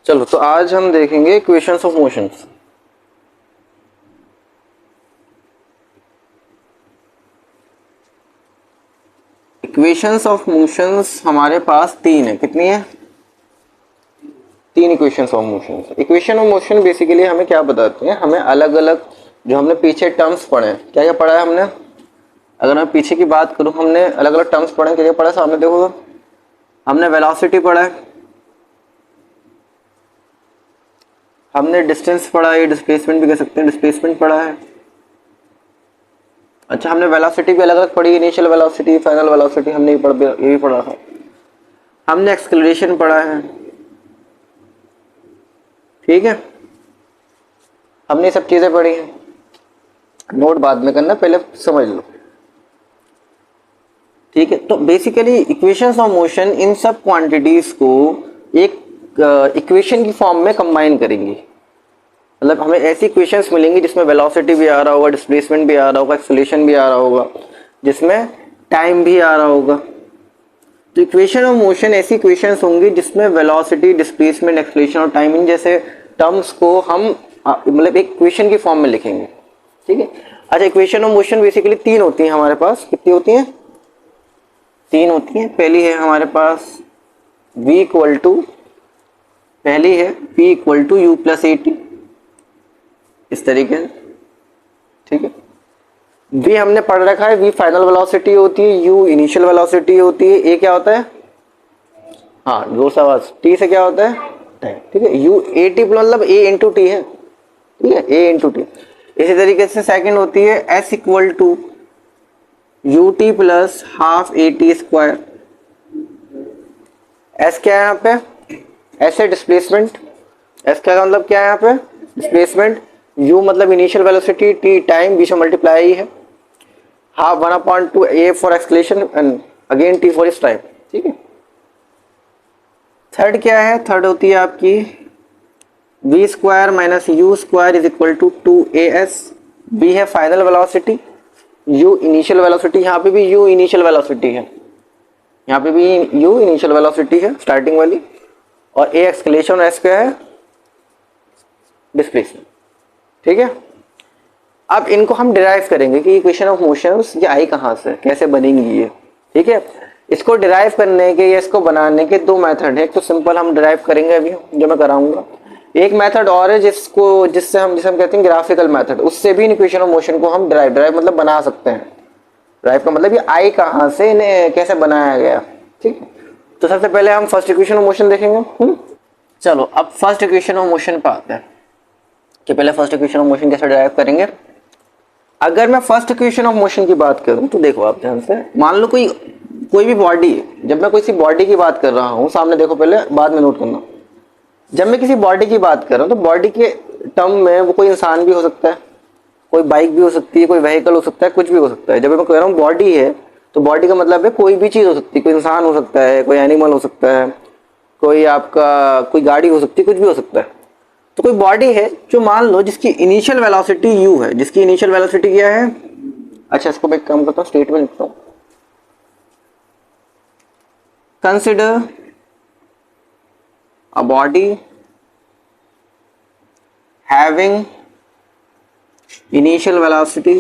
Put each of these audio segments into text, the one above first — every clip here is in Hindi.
चलो तो आज हम देखेंगे equations of motions. Equations of motions हमारे पास तीन है। कितनी है? तीन equations of motions. Equation of motion basically हमें क्या बताते हैं? हमें अलग अलग जो हमने पीछे टर्म्स पढ़े हैं, क्या क्या पढ़ा है हमने? अगर मैं पीछे की बात करूं, हमने अलग अलग टर्म्स पढ़े हैं। क्या क्या पढ़ा है सामने देखो। हमने वेलोसिटी पढ़ा है, हमने डिस्टेंस पढ़ा है, डिस्प्लेसमेंट भी कह सकते हैं, डिस्प्लेसमेंट पढ़ा है। अच्छा, हमने वेलोसिटी भी अलग अलग पढ़ी, इनिशियल वेलोसिटी, फाइनल वेलोसिटी हमने ये भी पढ़ा था। हमने एक्सेलरेशन पढ़ा है, ठीक है। हमने सब चीजें पढ़ी हैं। नोट बाद में करना, पहले समझ लो, ठीक है। तो basically equations of motion in सब क्वांटिटीज को एक इक्वेशन की फॉर्म में कंबाइन करेंगी। मतलब हमें ऐसी इक्वेशंस मिलेंगी जिसमें वेलोसिटी भी आ रहा होगा, डिस्प्लेसमेंट भी आ रहा होगा, एक्सेलरेशन भी आ रहा होगा, जिसमें टाइम भी आ रहा होगा। तो इक्वेशन ऑफ मोशन ऐसी इक्वेशंस होंगी जिसमें वेलोसिटी, डिस्प्लेसमेंट, एक्सेलरेशन और टाइमिंग जैसे टर्म्स को हम मतलब एक इक्वेशन की फॉर्म में लिखेंगे, ठीक है। अच्छा, इक्वेशन ऑफ मोशन बेसिकली तीन होती हैं हमारे पास। कितनी होती हैं? तीन होती हैं। पहली है हमारे पास v इक्वल टू, पहली है p equal to u plus a t, इस तरीके से, ठीक है। v हमने पढ़ रखा है, v फाइनल वेलोसिटी होती है, u इनिशियल वेलोसिटी होती है, a क्या होता है? हाँ, जोर से आवाज। t से क्या होता है? टाइम, ठीक है। u ए टी मतलब a इंटू टी है, ठीक है, a इंटू टी। इसी तरीके से सेकंड होती है s equal to u t plus half a t square. S क्या है यहाँ पे? एस है डिस्प्लेसमेंट। एस का मतलब क्या है यहाँ पे? डिस्प्लेसमेंट। यू मतलब इनिशियल वेलोसिटी, टी टाइम, बीच में मल्टीप्लाई है, half 1/2 a for acceleration and again t for इस टाइम, ठीक है। थर्ड क्या है? थर्ड होती है आपकी v square minus u square is equal to 2as। V है final velocity, u initial velocity, यहाँ पे भी यू इनिशियल वेलोसिटी है, यहाँ पे भी यू इनिशियल वेलोसिटी है स्टार्टिंग वाली, और ए एक्सलेशन, एस क्या है? डिस्प्लेसमेंट, ठीक है। अब इनको हम डिराइव करेंगे कि इक्वेशन ऑफ मोशंस ये आई कहाँ से, कैसे बनेंगी ये, ठीक है। इसको डिराइव करने के या इसको बनाने के दो मेथड है। एक तो सिंपल हम डिराइव करेंगे अभी, जो मैं कराऊंगा। एक मेथड और है जिसे हम कहते हैं ग्राफिकल मेथड। उससे भी इक्वेशन ऑफ मोशन को हम डिराइव मतलब बना सकते हैं। ड्राइव का मतलब ये आई कहाँ से, इन्हें कैसे बनाया गया, ठीक है। तो सबसे पहले हम फर्स्ट इक्वेशन ऑफ मोशन देखेंगे। चलो अब फर्स्ट इक्वेशन ऑफ मोशन पे आते हैं कि पहले फर्स्ट इक्वेशन ऑफ मोशन कैसे डिराइव करेंगे। अगर मैं फर्स्ट इक्वेशन ऑफ मोशन की बात करूं तो देखो आप ध्यान से, मान लो कोई भी बॉडी है। जब मैं किसी बॉडी की बात कर रहा हूं, सामने देखो पहले, बाद में नोट करना। जब मैं किसी बॉडी की बात कर रहा हूं तो बॉडी के टर्म में वो कोई इंसान भी हो सकता है, कोई बाइक भी हो सकती है, कोई व्हीकल हो सकता है, कुछ भी हो सकता है। जब मैं कह रहा हूँ बॉडी है, तो बॉडी का मतलब है कोई भी चीज हो सकती है, कोई इंसान हो सकता है, कोई एनिमल हो सकता है, कोई गाड़ी हो सकती है, कुछ भी हो सकता है। तो कोई बॉडी है जो मान लो जिसकी इनिशियल वेलोसिटी u है। जिसकी इनिशियल वेलोसिटी क्या है? अच्छा, इसको मैं एक काम करता हूँ, स्टेटमेंट लिखता हूँ। Consider a body having initial velocity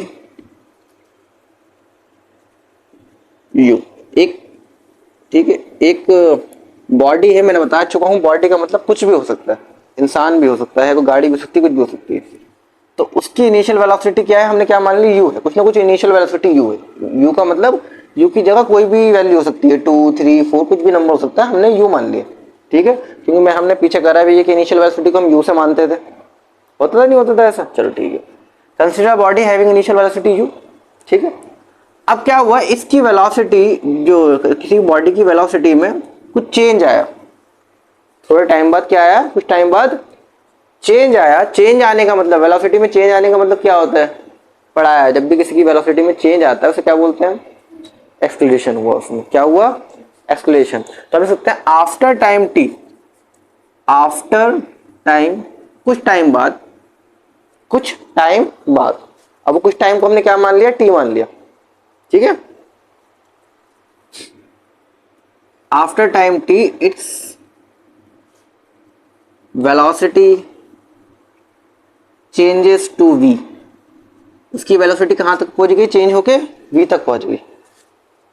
u। एक, ठीक है, एक बॉडी है। मैंने बता चुका हूं बॉडी का मतलब कुछ भी हो सकता है, इंसान भी हो सकता है, कोई गाड़ी भी हो सकती है, कुछ भी हो सकती है। तो उसकी इनिशियल वेलोसिटी क्या है? हमने क्या मान ली? u है। कुछ ना कुछ इनिशियल वेलोसिटी u है। u का मतलब u की जगह कोई भी वैल्यू हो सकती है, 2 3 4 कुछ भी नंबर हो सकता है, हमने u मान लिया, ठीक है। क्योंकि हमने पीछे करा भी है कि इनिशियल वेलोसिटी को हम u से मानते थे। होता था नहीं होता था ऐसा? चलो ठीक है। Consider body having initial velocity u, ठीक है। अब क्या हुआ, इसकी वेलोसिटी, जो किसी बॉडी की वेलोसिटी में कुछ चेंज आया, थोड़े टाइम बाद क्या आया? कुछ टाइम बाद चेंज आया। चेंज आने का मतलब, वेलोसिटी में चेंज आने का मतलब क्या होता है? पढ़ा है, जब भी किसी की वेलोसिटी में चेंज आता है उसे क्या बोलते हैं? एक्सेलरेशन हुआ। उसमें क्या हुआ? एक्सेलरेशन। तो हम सकते हैं after time T, after time, कुछ टाइम बाद, कुछ टाइम बाद। अब कुछ टाइम को हमने क्या मान लिया? टी मान लिया, ठीक है। After time t its velocity changes to v, उसकी वेलोसिटी कहाँ तक पहुंच गई, चेंज होके v तक पहुंच गई।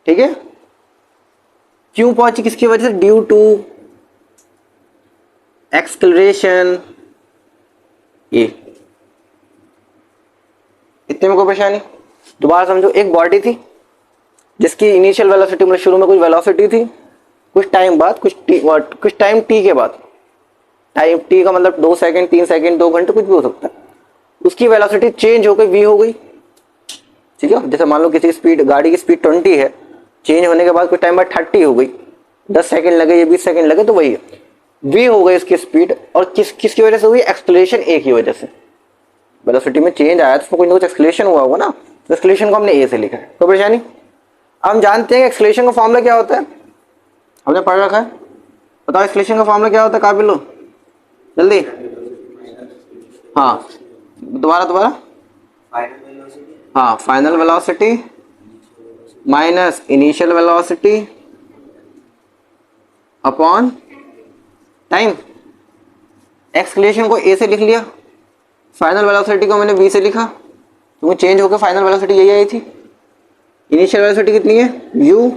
ठीक है, क्यों पहुंची, किसकी वजह से, ड्यू टू एक्सलरेशन a। इतने में कोई परेशानी? दोबारा समझो, एक बॉडी थी जिसकी इनिशियल वेलोसिटी मतलब शुरू में कुछ वेलोसिटी थी, कुछ टाइम बाद, कुछ टाइम t के बाद, टाइम t का मतलब 2 सेकंड, 3 सेकंड, 2 घंटे, कुछ भी हो सकता है, उसकी वेलोसिटी चेंज होकर v हो गई। ठीक है, जैसे मान लो किसी स्पीड, गाड़ी की स्पीड 20 है, चेंज होने के बाद कुछ टाइम बाद 30 हो गई, 10 सेकंड लगे या 20 सेकंड लगे, तो वही है, v हो गई इसकी स्पीड। और किसकी वजह से हुई, एक्सलेशन a की वजह से। वेलोसिटी में चेंज आया तो उसमें कोई ना कुछ एक्सलेशन हुआ होगा ना, तो एक्सलेशन को हमने a से लिखा है। तो परेशानी, हम जानते हैं कि एक्सलेशन का फॉर्मूला क्या होता है, हमने पढ़ रखा है। बताओ एक्सलेशन का फॉर्मूला क्या होता है, काबिल लो जल्दी। हाँ दोबारा, हाँ, final velocity minus initial velocity upon time. Acceleration को a से लिख लिया, फाइनल वेलोसिटी को मैंने v से लिखा, क्योंकि चेंज होकर फाइनल वेलोसिटी यही आई थी। इनिशियल वेलोसिटी कितनी है, u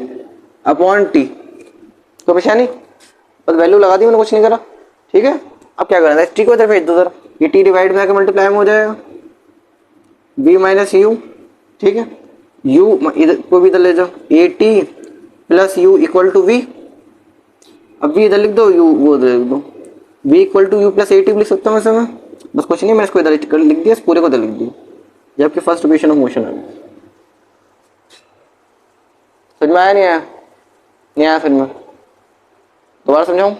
अपॉन t। तो परेशानी, बस वैल्यू लगा दी मैंने, कुछ नहीं करा। ठीक है, अब क्या करना है, टी को इधर भेज दो, जरा ये टी डिवाइड में आकर मल्टीप्लाई में हो जाएगा, v माइनस यू। ठीक है, u इधर को भी इधर ले जाओ, a t plus u equal to v. अब v इधर लिख दो, u वो इधर लिख दो, v equal to u plus a t लिख सकता हूँ वैसे मैं, बस कुछ नहीं, मैंने इसको इधर लिख दिया, इस पूरे को इधर लिख दिया, जबकि फर्स्ट इक्वेशन ऑफ मोशन है। समझ में आया, नहीं आया? नहीं आया, फिर मैं दोबारा समझाऊं।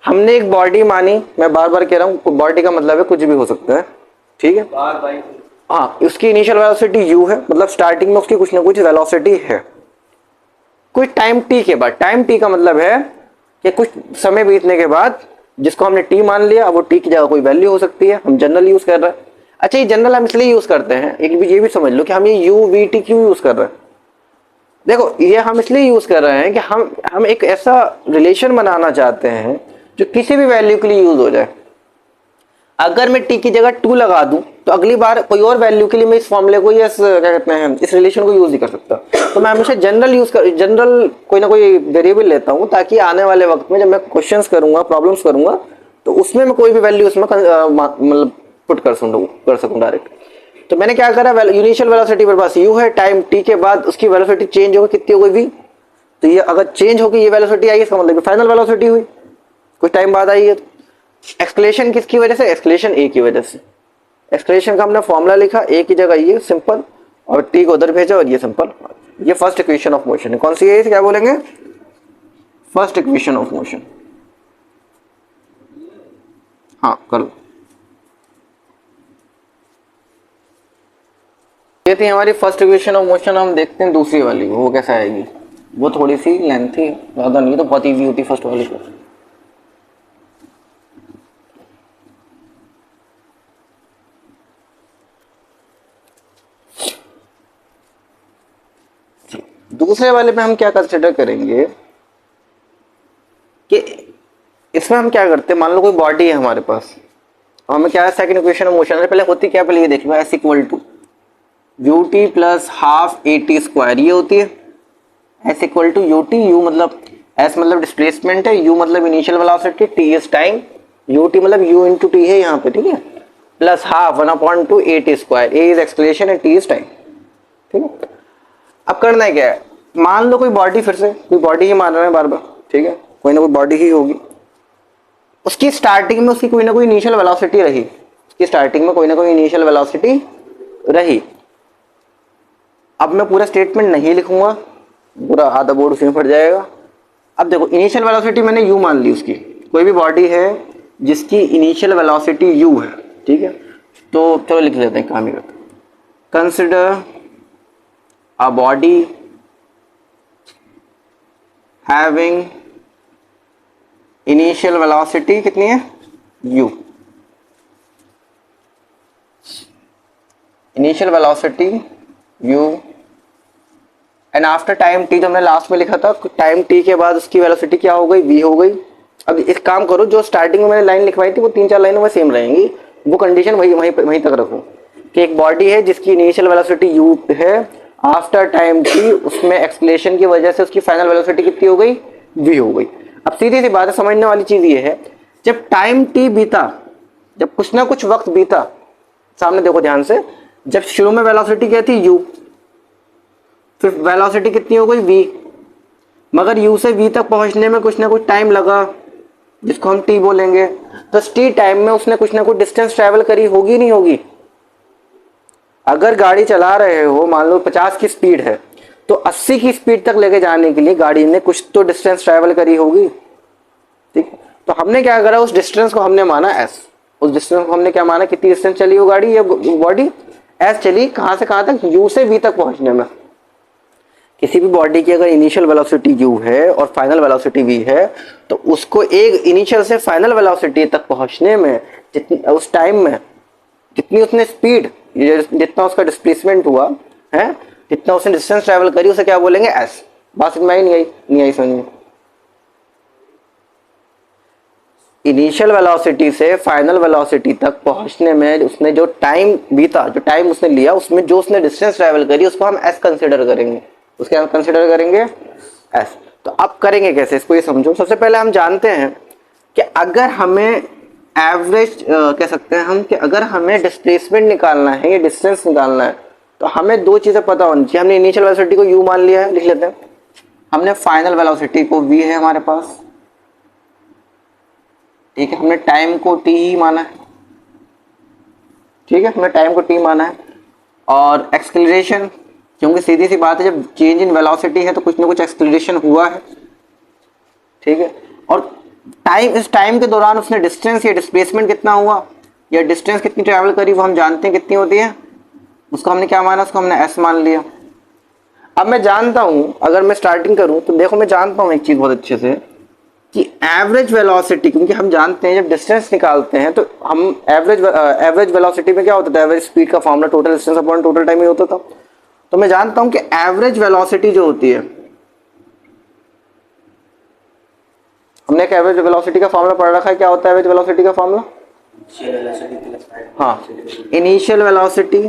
हमने एक बॉडी मानी, मैं बार बार कह रहा हूँ, बॉडी का मतलब है कुछ भी हो सकता है। ठीक है, हाँ, उसकी इनिशियल वेलोसिटी u है, मतलब स्टार्टिंग में उसकी कुछ ना कुछ वेलोसिटी है, कुछ टाइम t के बाद। टाइम t का मतलब है कि कुछ समय बीतने के बाद, जिसको हमने t मान लिया, अब वो t की जगह कोई वैल्यू हो सकती है, हम जनरल यूज कर रहे हैं। अच्छा, ये जनरल हम इसलिए यूज करते हैं, एक भी ये भी समझ लो कि हम ये u v t क्यों यूज कर रहे हैं। देखो, ये हम इसलिए यूज कर रहे हैं कि हम एक ऐसा रिलेशन बनाना चाहते हैं जो किसी भी वैल्यू के लिए यूज हो जाए। अगर मैं t की जगह 2 लगा दूं, तो अगली बार कोई और वैल्यू के लिए मैं इस फॉर्मूले को, या क्या कहते हैं, इस रिलेशन को यूज नहीं कर सकता। तो मैं हमेशा जनरल कोई ना कोई वेरिएबल लेता हूं, ताकि आने वाले वक्त में जब मैं क्वेश्चंस करूंगा, प्रॉब्लम्स करूंगा, तो उसमें मैं कोई भी वैल्यू उसमें मतलब पुट कर सकूं डायरेक्ट। तो मैंने क्या करा, इनिशियल वेलोसिटी मेरे पास u है, टाइम t के बाद उसकी वेलोसिटी चेंज होगी, कितनी हो गई v। तो ये अगर चेंज होगी, ये वेलोसिटी आई, इसका मतलब फाइनल वेलोसिटी हुई, कुछ टाइम बाद आई है। एक्सलेशन किसकी वजह से, एक्सलेशन a की वजह से। एक्सलेशन का हमने फॉर्मूला लिखा, a की जगह ये सिंपल, और t को उधर भेजा, और ये सिंपल। ये फर्स्ट इक्वेशन ऑफ मोशन है। कौन सी है, क्या बोलेंगे, फर्स्ट इक्वेशन ऑफ मोशन। हाँ कर लो। ये थी हमारी फर्स्ट इक्वेशन ऑफ मोशन। हम देखते हैं दूसरी वाली, वो कैसे आएगी। वो थोड़ी सी लेंथी, ज़्यादा नहीं, तो बहुत ईजी होती फर्स्ट वाली को। दूसरे वाले में हम क्या कंसिडर करेंगे कि इसमें हम क्या करते हैं, मान लो कोई बॉडी है हमारे पास, हमें क्या है, सेकंड इक्वेशन ऑफ मोशन है, पहले होती क्या, पहले ये देख लो, s equal to u t plus half a t square, ये होती है s equal to u t. U मतलब, एस मतलब डिस्प्लेसमेंट है, यू मतलब initial velocity, t is time, u t मतलब यू इंटू टी है यहाँ पे, ठीक है, plus half 1/2 a t square, a is acceleration and t is time. ठीक है, अब करना है क्या है, मान लो कोई बॉडी, फिर से कोई बॉडी ही मान रहे हैं बार बार, ठीक है, कोई ना कोई बॉडी ही होगी, उसकी स्टार्टिंग में उसकी कोई ना कोई इनिशियल वेलोसिटी रही, उसकी स्टार्टिंग में कोई ना कोई इनिशियल वेलोसिटी रही। अब मैं पूरा स्टेटमेंट नहीं लिखूंगा, पूरा आधा बोर्ड उसी में फट जाएगा। अब देखो, इनिशियल वेलोसिटी मैंने यू मान ली, उसकी कोई भी बॉडी है जिसकी इनिशियल वेलोसिटी यू है, ठीक है, तो चलो लिख लेते हैं, काम ही करते हैं। Consider a body having initial velocity कितनी है, u, initial velocity u, and after time t, जो हमने लास्ट में लिखा था, टाइम t के बाद उसकी वेलोसिटी क्या हो गई, v हो गई। अब इस काम करो, जो स्टार्टिंग में मैंने लाइन लिखवाई थी वो 3-4 लाइनों में सेम रहेंगी, वो कंडीशन वहीं तक रखो कि एक बॉडी है जिसकी इनिशियल वेलोसिटी u है, आफ्टर टाइम t उसमें एक्सलेशन की वजह से उसकी फाइनल वेलोसिटी कितनी हो गई, v हो गई। अब सीधी सी बात है, समझने वाली चीज ये है, जब टाइम t बीता, जब कुछ ना कुछ वक्त बीता, सामने देखो ध्यान से, जब शुरू में वेलोसिटी क्या थी u, फिर वेलोसिटी कितनी हो गई v, मगर u से v तक पहुंचने में कुछ ना कुछ टाइम लगा जिसको हम t बोलेंगे, तो t टाइम में उसने कुछ ना कुछ डिस्टेंस ट्रैवल करी होगी नहीं होगी। अगर गाड़ी चला रहे हो, मान लो 50 की स्पीड है, तो 80 की स्पीड तक लेके जाने के लिए गाड़ी ने कुछ तो डिस्टेंस ट्रैवल करी होगी, ठीक है। तो हमने क्या करा, उस डिस्टेंस को हमने माना s, उस डिस्टेंस को हमने क्या माना, कितनी डिस्टेंस चली वो गाड़ी या बॉडी, s चली, कहां से कहां तक, u से v तक पहुंचने में। किसी भी बॉडी की अगर इनिशियल वेलोसिटी u है और फाइनल वेलोसिटी v है, तो उसको एक इनिशियल से फाइनल वेलोसिटी तक पहुंचने में जितनी उस टाइम में जितनी उसने स्पीड, जितना उसका डिस्प्लेसमेंट हुआ है, जितना उसने डिस्टेंस ट्रैवल करी, उसे क्या बोलेंगे, s। बात समझ में नहीं आई समझ में। इनिशियल वेलोसिटी से फाइनल वेलोसिटी तक पहुंचने में उसने जो टाइम बीता, जो टाइम उसने लिया, उसमें जो उसने डिस्टेंस ट्रैवल करी, उसको हम s कंसिडर करेंगे, उसके हम कंसिडर करेंगे s। तो अब करेंगे कैसे, इसको ये समझो। सबसे पहले हम जानते हैं कि अगर हमें एवरेज कह सकते हैं हम, कि अगर हमें डिस्प्लेसमेंट निकालना है या डिस्टेंस निकालना है, तो हमें दो चीजें पता होनी चाहिए। हमने इनिशियल वेलोसिटी को u मान लिया है, लिख लेते हैं। हमने फाइनल वेलोसिटी को v है हमारे पास, ठीक है। हमने टाइम को t ही माना है, ठीक है, हमने टाइम को t माना है। और एक्सेलरेशन, क्योंकि सीधी सी बात है, जब चेंज इन वेलोसिटी है तो कुछ ना कुछ एक्सेलरेशन हुआ है, ठीक है। और टाइम, इस टाइम के दौरान उसने डिस्टेंस या डिस्प्लेसमेंट कितना हुआ या डिस्टेंस कितनी ट्रैवल करी, वो हम जानते हैं कितनी होती है, उसको हमने क्या माना, उसको हमने s मान लिया। अब मैं जानता हूं, अगर मैं स्टार्टिंग करूं तो देखो मैं जानता हूं एक चीज बहुत अच्छे से, कि एवरेज वेलोसिटी, क्योंकि हम जानते हैं जब डिस्टेंस निकालते हैं तो हम एवरेज वेलोसिटी में क्या होता था, एवरेज स्पीड का formula total distance upon total time ही होता था। तो मैं जानता हूं कि एवरेज वेलोसिटी जो होती है, हमने एक एवरेज वेलोसिटी का फॉर्मूला पढ़ रखा है, क्या होता है एवरेज वेलोसिटी का फॉर्मूला, हाँ, initial velocity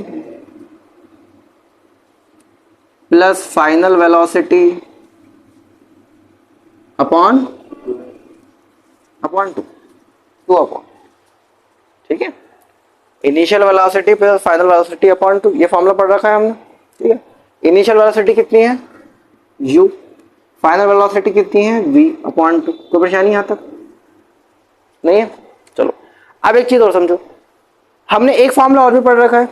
plus final velocity upon two upon, ठीक है। Initial velocity plus final velocity upon 2, ये फॉर्मूला पढ़ रखा है हमने, ठीक है। इनिशियल वेलोसिटी कितनी है, u, फाइनल वेलोसिटी कितनी है, v अपॉन 2। कोई परेशानी यहां तक नहीं है? चलो अब एक चीज और समझो, हमने एक फॉर्मूला और भी पढ़ रखा है।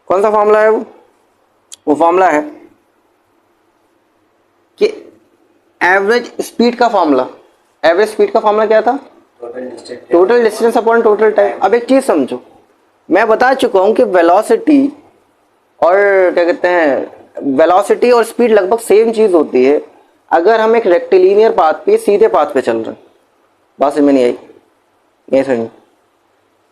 कौन सा फॉर्मूला है वो फॉर्मूला है कि एवरेज स्पीड का फॉर्मूला, एवरेज स्पीड का फॉर्मूला क्या था, total distance upon total time. अब एक चीज समझो, मैं बता चुका हूं कि वेलोसिटी और क्या कहते हैं, वेलोसिटी और स्पीड लगभग सेम चीज होती है अगर हम एक रेक्टिलिनियर पाथ पे, सीधे पाथ पे चल रहे हैं। बात समझ में नहीं आई, नहीं समझ।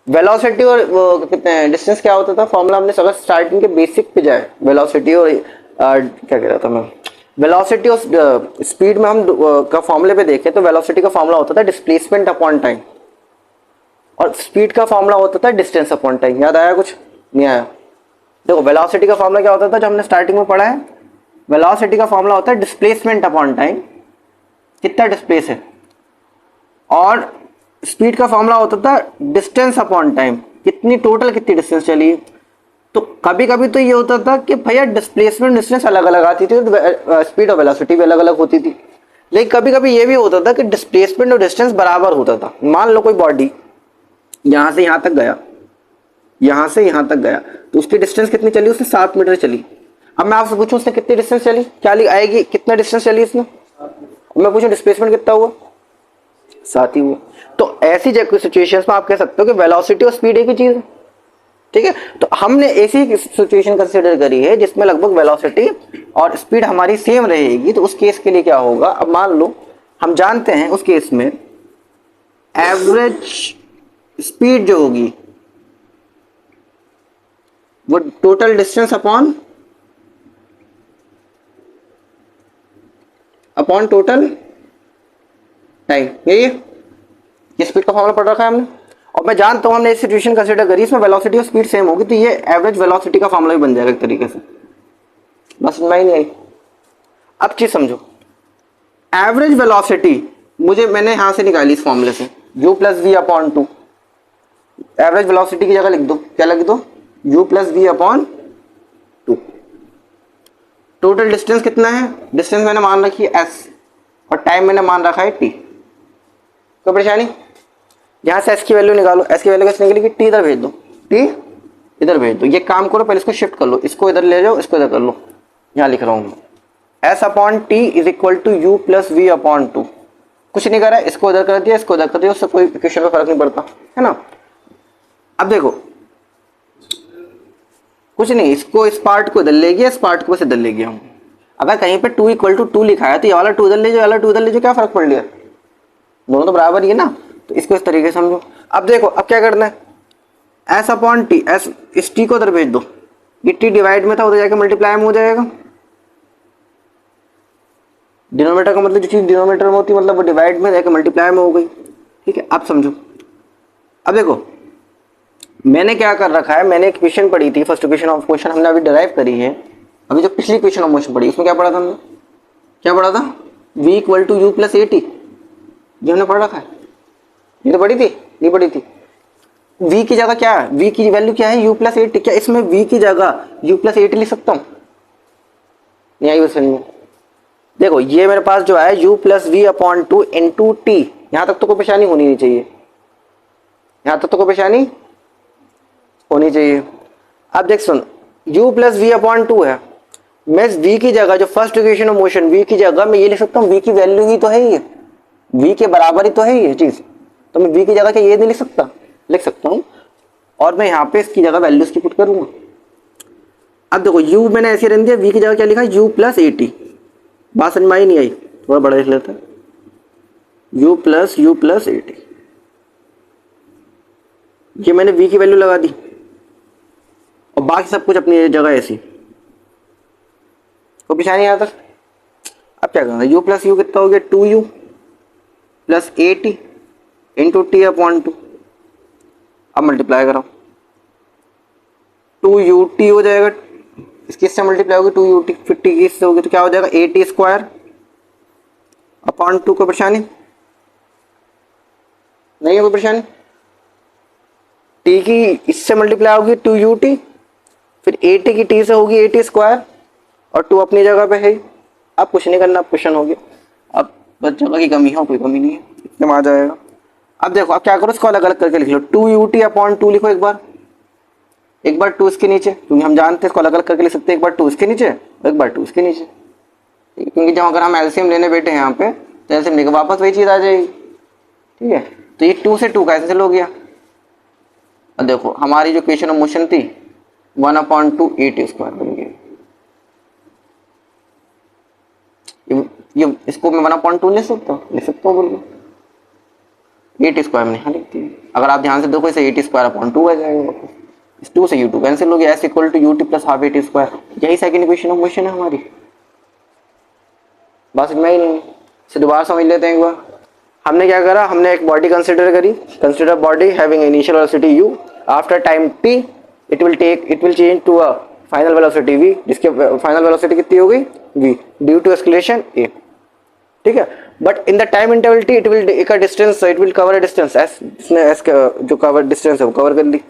वेलोसिटी और वो कहते हैं डिस्टेंस क्या होता था, फॉर्मूला हमने अगर स्टार्टिंग के बेसिक पे जाए, वेलोसिटी और क्या कह रहा था मैं, वेलोसिटी और स्पीड में हम का फॉर्मूले पे देखें तो वेलोसिटी का फॉर्मूला होता था डिस्प्लेसमेंट अपॉन टाइम, और स्पीड का फॉर्मूला होता था डिस्टेंस अपॉन टाइम। याद आया कुछ, नहीं आया? देखो वेलोसिटी का फॉर्मूला क्या होता था जो हमने स्टार्टिंग में पढ़ा है, वेलोसिटी का फॉर्मूला होता है डिस्प्लेसमेंट अपॉन टाइम, कितना डिस्प्लेस है, और स्पीड का फॉर्मूला होता था डिस्टेंस अपॉन टाइम, कितनी टोटल कितनी डिस्टेंस चली है। तो कभी कभी तो ये होता था कि भैया डिस्प्लेसमेंट डिस्टेंस अलग अलग आती थी, तो स्पीड और वेलोसिटी भी अलग अलग होती थी। लेकिन कभी कभी ये भी होता था कि डिस्प्लेसमेंट और डिस्टेंस बराबर होता था। मान लो कोई बॉडी यहां से यहां तक गया, यहां से यहां तक गया, तो उसकी डिस्टेंस कितनी चली, उसने 7 मीटर चली। अब मैं आपसे पूछूं उसने कितनी डिस्टेंस चली, क्या आएगी, कितना डिस्टेंस चली इसने, मैं पूछूं डिस्प्लेसमेंट कितना हुआ, 7 ही हुआ। तो ऐसी सिचुएशंस में आप कह सकते हो कि वेलोसिटी और स्पीड एक ही चीज है, ठीक है। तो हमने ऐसी सिचुएशन कंसीडर करी है जिसमें लगभग वेलोसिटी और स्पीड हमारी सेम रहेगी। तो उस केस के लिए क्या होगा, अब मान लो हम जानते हैं उस केस में एवरेज स्पीड जो होगी वो total distance upon total time, यही है, ये स्पीड का फॉर्मूला पढ़ रखा है हमने। और मैं जानता हूँ हमने इस सिचुएशन कंसीडर करी, इसमें वेलोसिटी और स्पीड सेम होगी, तो ये एवरेज वेलोसिटी का फॉर्मूला भी बन जाएगा एक तरीके से। बस समझ नहीं आई। अब चीज समझो, एवरेज वेलोसिटी मैंने यहां से निकाली इस फॉर्मूले से, u plus v upon two. Average velocity की जगह लिख दो, क्या लिख दो, u plus v upon two. Total distance कितना है, डिस्टेंस मैंने मान रखी है s और टाइम मैंने मान रखा है t। कोई परेशानी, यहां से s की वैल्यू निकालो, s की वैल्यू कैसे निकलेगी, t इधर भेज दो, t इधर भेज दो। ये काम करो, पहले इसको शिफ्ट कर लो, इसको इधर ले जाओ, इसको इधर कर लो, यहां लिख रहा हूं s upon t is equal to u plus v upon two. कुछ नहीं करा, इसको इधर कर दिया, इसको इधर कर दिया, उससे कोई इक्वेशन में फर्क नहीं पड़ता है ना। अब देखो कुछ नहीं, इसको इस पार्ट को इधर ले गया, इस पार्ट को बस इधर ले गया हूँ। अगर कहीं पे 2 इक्वल टू 2 लिखा है तो ये वाला 2 इधर ले जाओ, वाला 2 इधर ले जाओ, क्या फर्क पड़ गया, दोनों तो बराबर ही है ना। तो इसको इस तरीके से समझो। अब देखो अब क्या करना है, एस अपॉन टी, एस इस टी को उधर भेज दो, ये टी डिवाइड में था उधर जाके मल्टीप्लाई में हो जाएगा। डिनोमिनेटर का मतलब जो चीज डिनोमिनेटर में होती है मतलब वो डिवाइड में जाके मल्टीप्लाई में हो गई। ठीक है, अब समझो। अब देखो मैंने क्या कर रखा है, मैंने एक इक्वेशन पढ़ी थी, फर्स्ट इक्वेशन ऑफ मोशन हमने अभी डिराइव करी है। अभी जो पिछली इक्वेशन ऑफ मोशन पढ़ी उसमें क्या पढ़ा था हमने, क्या पढ़ा था, v equal to u plus a t, ये हमने पढ़ रखा है। ये तो पढ़ी थी, नहीं पढ़ी थी। v की जगह क्या है, v की वैल्यू क्या है, u प्लस ए टी। क्या इसमें v की जगह u प्लस ए टी लिख सकता हूँ, नहीं आई बस में। देखो ये मेरे पास जो है u plus v upon two into t, यहां तक तो कोई परेशानी होनी नहीं चाहिए, यहां तक तो कोई परेशानी होनी चाहिए। अब देख सुन, u plus v upon two है, मैं v की जगह जो first equation of motion v की जगह मैं ये लिख सकता हूँ, v की वैल्यू ही तो है ये, v के बराबर ही तो है ये चीज, तो मैं v की जगह क्या ये नहीं लिख सकता, लिख सकता हूँ। और मैं यहाँ पे इसकी जगह वैल्यूज की पुट करूंगा। अब देखो u मैंने ऐसे रख दिया, v की जगह क्या लिखा, u प्लस ए टी। बात समझ में आई नहीं आई, थोड़ा बड़ा लिख लेता है, u प्लस ए टी। ये मैंने v की वैल्यू लगा दी और बाकी सब कुछ अपनी जगह ऐसी, कोई परेशानी यहाँ तक। अब क्या करना, u प्लस यू कितना हो गया, 2u plus a T into T upon two. अब मल्टीप्लाई कराओ, 2ut हो जाएगा, इसकी इससे मल्टीप्लाई होगी 2ut, फिर टी की इससे होगी तो क्या हो जाएगा, ए टी स्क्वायर अपॉन टू। कोई परेशानी नहीं है, कोई परेशानी। टी की इससे मल्टीप्लाई होगी 2ut, फिर ए टी की टी से होगी ए टी स्क्वायर और 2 अपनी जगह पे है। अब कुछ नहीं करना, अब क्वेश्चन हो गया। अब बस जगह की कमी है, कोई कमी नहीं है, इतने में आ जाएगा। अब देखो अब क्या करो, इसको अलग अलग करके लिख लो, 2ut अपॉन टू लिखो, एक बार 2 इसके नीचे, क्योंकि हम जानते हैं इसको अलग अलग करके लिख सकते हैं, एक बार 2 इसके नीचे, एक बार 2 इसके नीचे, क्योंकि जब अगर हम एलसीएम लेने बैठे हैं यहाँ पे तो एलसीएम लेकर वापस वही चीज आ जाएगी। ठीक है, तो ये 2 से 2 कैंसिल हो गया। और देखो हमारी जो इक्वेशन ऑफ मोशन थी 1/2 ए टी स्क्वायर बन गई। ये इसको मैं 1/2 लिख सकता हूँ, बिल्कुल ए टी स्क्वायर में यहाँ लिखती है। अगर आप ध्यान से देखो इसे ए टी स्क्वायर अपॉन 2 आ जाएगा, इस 2 से u2 कैंसिल हो गया, s equal to ut plus half a t square. यही सेकंड इक्वेशन ऑफ मोशन है हमारी। बस इतना ही नहीं, इसे दोबारा समझ लेते हैं एक बार। हमने क्या करा, हमने एक बॉडी कंसिडर करी, consider body having initial velocity u, after time t it will change to a final velocity v, जिसके फाइनल वेलोसिटी कितनी हो गई v due to acceleration a। ठीक है, but in the time interval t it will take a distance, it will cover a distance s, इसने s का जो कवर डिस्टेंस है वो कवर कर ली।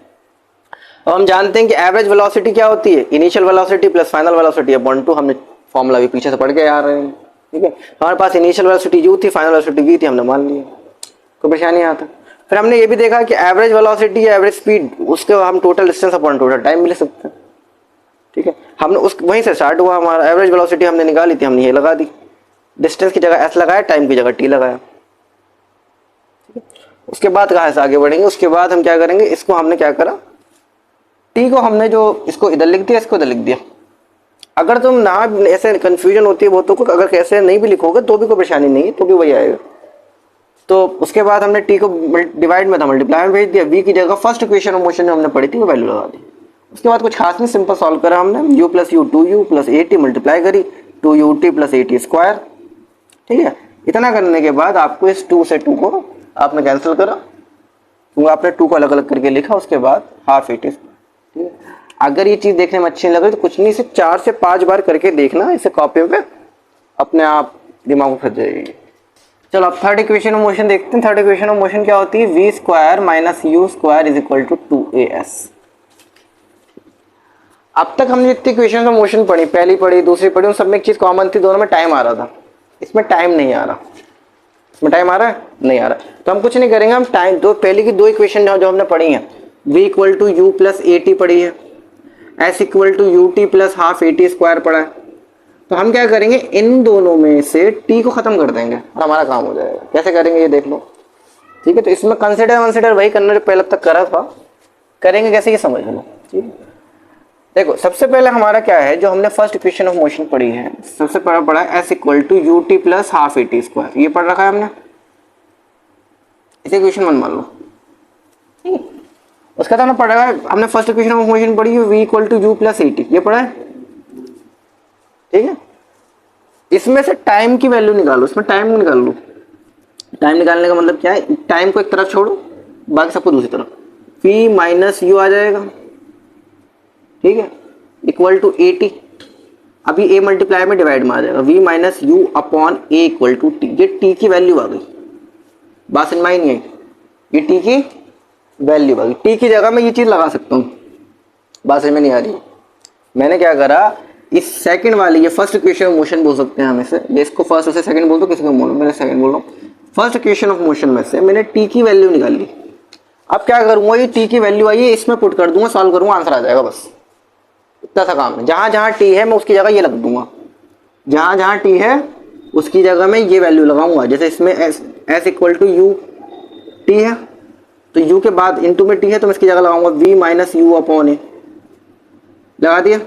अब हम जानते हैं कि एवरेज वेलोसिटी क्या होती है, initial velocity plus final velocity upon 2। हमने फॉर्मूला भी पीछे से पढ़ के आ रहे हैं। ठीक है, हमारे पास इनिशियल वेलोसिटी u थी, फाइनल वेलोसिटी v थी, हमने मान लिया, कोई परेशानी आता। फिर हमने ये भी देखा कि एवरेज वेलोसिटी या एवरेज स्पीड, उसके हम total distance upon total time भी ले सकते हैं। ठीक है, हमने उस वहीं से स्टार्ट हुआ, हमारा एवरेज वेलोसिटी हमने निकाली थी, हमने ये लगा दी, डिस्टेंस की जगह s लगाया, टाइम की जगह t लगाया। ठीक है, उसके बाद कहाँ से आगे बढ़ेंगे, उसके बाद हम क्या करेंगे, इसको हमने क्या करा, t को हमने जो इसको इधर लिख दिया, इसको इधर लिख दिया। अगर तुम ना ऐसे कंफ्यूजन होती है बहुतों को, अगर कैसे नहीं भी लिखोगे तो भी कोई परेशानी नहीं है, तो भी वही आएगा। तो उसके बाद हमने t को डिवाइड में था मल्टीप्लाई में भेज दिया, v की जगह फर्स्ट इक्वेशन ऑफ मोशन जो हमने पढ़ी थी वो वैल्यू लगा दी। उसके बाद कुछ खास नहीं, सिंपल सॉल्व करा हमने, u plus you 2u plus a T multiply करी 2ut plus a t square. ठीक है, इतना करने के बाद आपको इस 2 से 2 को आपने कैंसिल करा, क्योंकि आपने 2 को अलग अलग करके लिखा, उसके बाद हाफ इट इज। ठीक है, अगर ये चीज़ देखने में अच्छी लग रही तो कुछ नहीं, इसे 4 से 5 बार करके देखना, इसे कॉपी पे अपने आप दिमाग में फंस जाएगी। चलो अब थर्ड इक्वेशन ऑफ मोशन देखते हैं। थर्ड इक्वेशन ऑफ मोशन क्या होती है, v square minus u square is equal to 2as। अब तक हमने जितनी इक्वेशन ऑफ मोशन पढ़ी, पहली पढ़ी दूसरी पढ़ी, उन सब में एक चीज कॉमन थी, दोनों में टाइम आ रहा था। इसमें टाइम नहीं आ रहा। इसमें टाइम आ रहा है, नहीं आ रहा। तो हम कुछ नहीं करेंगे, हम टाइम दो पहले की 2 इक्वेशन जो हमने पढ़ी है, v equal to u plus a t पढ़ी है, s equal to u t plus half a t square पढ़ा है। तो हम क्या करेंगे, इन दोनों में से t को खत्म कर देंगे और हमारा काम हो जाएगा। कैसे करेंगे ये देख लो। ठीक है, तो इसमें कंसिडर वही करना जो पहले तक करा था, करेंगे कैसे ये समझ लो। ठीक है, देखो सबसे पहले हमारा क्या है, जो हमने फर्स्ट इक्वेशन ऑफ मोशन पढ़ी है, सबसे पहले पढ़ा है s equal to u t plus half a t square, ये पढ़ रखा है हमने, इसे इक्वेशन 1 मान लो। ठीक है, उसका तो हमने पढ़ा है, हमने फर्स्ट इक्वेशन ऑफ मोशन पढ़ी है v equal to u plus a t, ये पढ़ा है। ठीक है, इसमें से टाइम की वैल्यू निकालो, इसमें टाइम निकाल लो। टाइम निकालने का मतलब क्या है, टाइम को एक तरफ छोड़ो, बाकी सबको दूसरी तरफ, v माइनस यू आ जाएगा। ठीक है, इक्वल टू ए टी, अभी a मल्टीप्लाई में डिवाइड में आ जाएगा, v minus u upon a equal to t. ये t की वैल्यू आ गई, बात समझ में आई नहीं आई, ये t की वैल्यू आ गई। t की जगह मैं ये चीज लगा सकता हूँ, बात समझ में नहीं आ रही। मैंने क्या करा, इस सेकंड वाली, ये फर्स्ट इक्वेशन ऑफ मोशन बोल सकते हैं हम इसे, ये इसको फर्स्ट से सेकंड बोल दो, किसी को बोलो, मैंने सेकंड बोल रहा हूँ। फर्स्ट इक्वेशन ऑफ मोशन में से मैंने t की वैल्यू निकाल ली। अब क्या करूंगा, ये t की वैल्यू आई है, इसमें पुट कर दूंगा, सॉल्व करूंगा, आंसर आ जाएगा, बस इतना सा काम है। जहां जहां t है मैं उसकी जगह ये लग दूंगा, जहां जहां t है उसकी जगह मैं ये वैल्यू लगाऊंगा। जैसे इसमें s equal to u t है, तो u के बाद इंटू में t है, तो मैं इसकी जगह लगाऊंगा v minus u upon a, लगा दिया।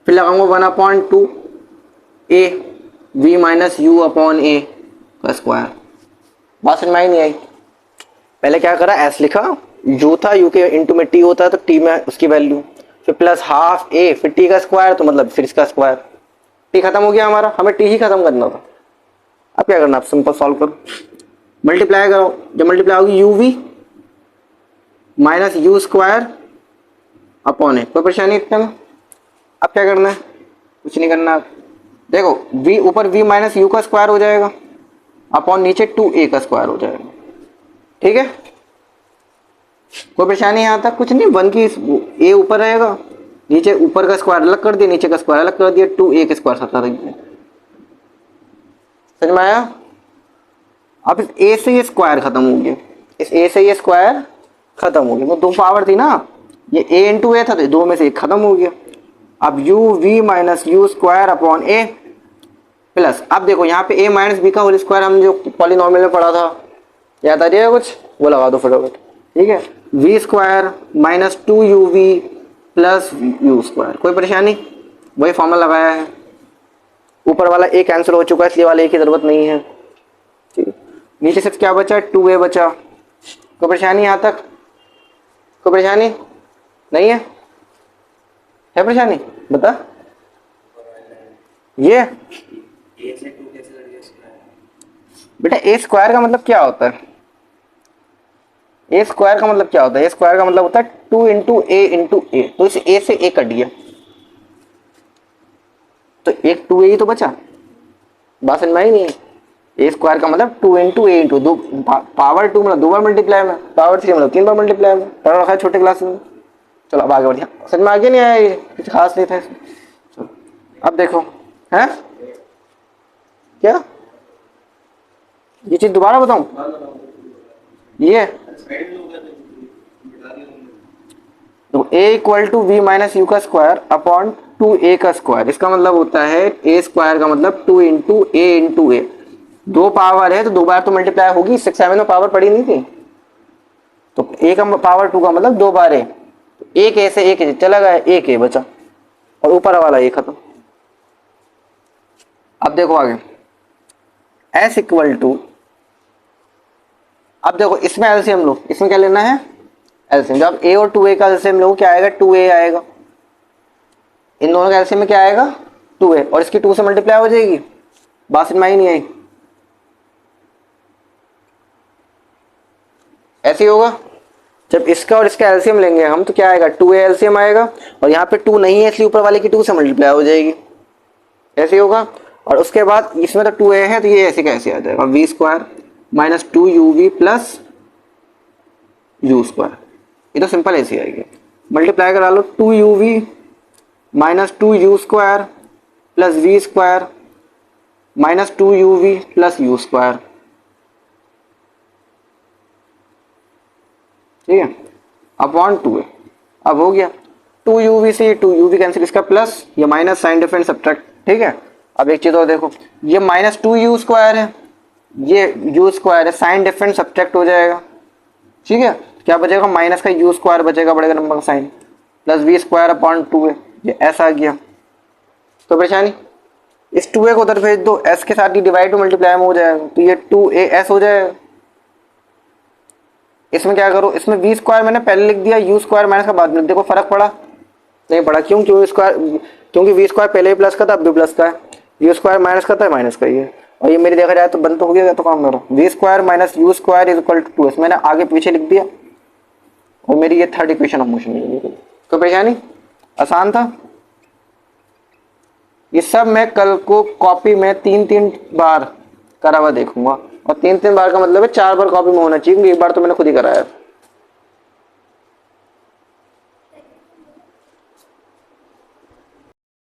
फिर लगाऊंगा 1/2 a v minus u upon a का स्क्वायर। बात समझ में आई नहीं आई। पहले क्या करा, s लिखा, u था, u के इंटू में t होता है तो t में उसकी वैल्यू, फिर प्लस हाफ a, फिर t का स्क्वायर, तो मतलब फिर इसका स्क्वायर। t खत्म हो गया हमारा, हमें t ही खत्म करना था। अब क्या करना, आप सिंपल सॉल्व करो, मल्टीप्लाई करो। जब मल्टीप्लाई होगी uv minus u square upon a, कोई परेशानी इतने में। अब क्या करना है, कुछ नहीं करना। देखो v ऊपर v माइनस यू का स्क्वायर हो जाएगा, अपॉन नीचे 2a का स्क्वायर हो जाएगा। ठीक है, कोई परेशानी यहाँ तक, कुछ नहीं। 1 की a ऊपर रहेगा, नीचे ऊपर का स्क्वायर अलग कर दिया, नीचे का स्क्वायर अलग कर दिया, 2a के स्क्वायर साथ रख दिया। समझ में आया। अब इस a से ये स्क्वायर खत्म हो गया, इस a से ये स्क्वायर खत्म हो गया, वो 2 पावर थी ना, ये a इंटू ए था, तो 2 में से 1 खत्म हो गया। अब u v minus u square upon ए प्लस, अब देखो यहाँ पे a माइनस बी का होल स्क्वायर हम जो पॉलिनॉमियल में पढ़ा था, याद आ रही है कुछ, वो लगा दो फटाफट। ठीक है, v square minus 2uv plus u square, कोई परेशानी, वही फॉर्मूला लगाया है। ऊपर वाला a कैंसिल हो चुका है, इसलिए वाले a की जरूरत नहीं है। ठीक है, नीचे से क्या बचा, 2a बचा। कोई परेशानी यहाँ तक, कोई परेशानी नहीं है परेशानी बता। ये बेटा a स्क्वायर का मतलब क्या होता है, a स्क्वायर का मतलब क्या होता है, a स्क्वायर का मतलब होता है 2 इंटू ए इंटू ए, तो इस a से a कट गया, तो एक 2a ही तो बचा। बात समझ में आई नहीं। a स्क्वायर का मतलब 2 इंटू ए इंटू, पावर 2 मतलब 2 बार मल्टीप्लाई में, पावर 3 मतलब 3 बार मल्टीप्लाई में, पढ़ा रखा है छोटे क्लास में। चलो अब आगे बढ़िया, समझ में आगे नहीं आया, कुछ खास नहीं था। चलो अब देखो, है क्या ये चीज दोबारा बताऊं, ये तो a equal to v minus u का स्क्वायर अपॉन 2a का स्क्वायर, इसका मतलब होता है a स्क्वायर का मतलब 2 इंटू ए इंटू ए, 2 पावर है तो 2 बार तो मल्टीप्लाई होगी, 6 7 में पावर पड़ी नहीं थी, तो a का पावर 2 का मतलब 2 बार है, एक ए से एक चला गया, एक ए बचा, और ऊपर वाला ये खत्म। अब देखो आगे, s इक्वल टू, अब देखो इसमें एलसीएम लो, इसमें क्या लेना है एलसीएम। जब a और 2a का एलसीएम लो, क्या आएगा 2a आएगा, इन दोनों का एलसीएम में क्या आएगा 2a, और इसकी 2 से मल्टीप्लाई हो जाएगी। बात समझ में आई नहीं आई। ऐसे ही होगा। जब इसका और इसका एलसीएम लेंगे हम तो क्या आएगा, 2a एलसीएम आएगा, और यहाँ पे 2 नहीं है इसलिए ऊपर वाले की 2 से मल्टीप्लाई हो जाएगी, ऐसे ही होगा। और उसके बाद इसमें तो 2a है तो ये ऐसे का ऐसे आ जाएगा, v square minus 2uv plus u square. ये तो सिंपल ऐसे आएगी, मल्टीप्लाई करा लो, 2uv minus 2u square plus v square minus 2uv plus u square, ठीक है, अपॉन 2a। अब हो गया 2uv से 2uv कैंसिल, इसका प्लस, ये माइनस, साइन डिफरेंस सब्ट्रैक्ट, ठीक है। अब एक चीज और देखो, ये माइनस 2u स्क्वायर है, ये u स्क्वायर है, साइन डिफरेंस सब्ट्रैक्ट हो जाएगा, ठीक है। क्या बचेगा, माइनस का u स्क्वायर बचेगा, बड़ेगा नंबर का sign, plus v square upon 2a, ये ऐसा आ गया। तो परेशानी, इस 2a को उधर भेज दो, s के साथ ही डिवाइड टू मल्टीप्लाई में हो जाएगा, तो ये 2as हो जाएगा। इसमें क्या करो, इसमें वी स्क्वायर मैंने पहले लिख दिया, यू स्क्वायर माइनस का बाद में, देखो फर्क पड़ा नहीं पड़ा, क्यों, क्योंकि वी स्क्वायर पहले भी प्लस का था अब भी प्लस का है, यू स्क्वायर माइनस का था माइनस का ही है। और ये मेरी देखा जाए तो बंद तो हो गया, तो काम करो, v square minus u square is equal to 2s, मैंने आगे पीछे लिख दिया, और मेरी ये थर्ड इक्वेशन ऑफ मोशन मिल गई। तो परेशानी आसान था। ये सब मैं कल को कॉपी में 3-3 बार करा हुआ देखूंगा, और 3-3 बार का मतलब है 4 बार कॉपी में होना चाहिए, क्योंकि एक बार तो मैंने खुद ही कराया है।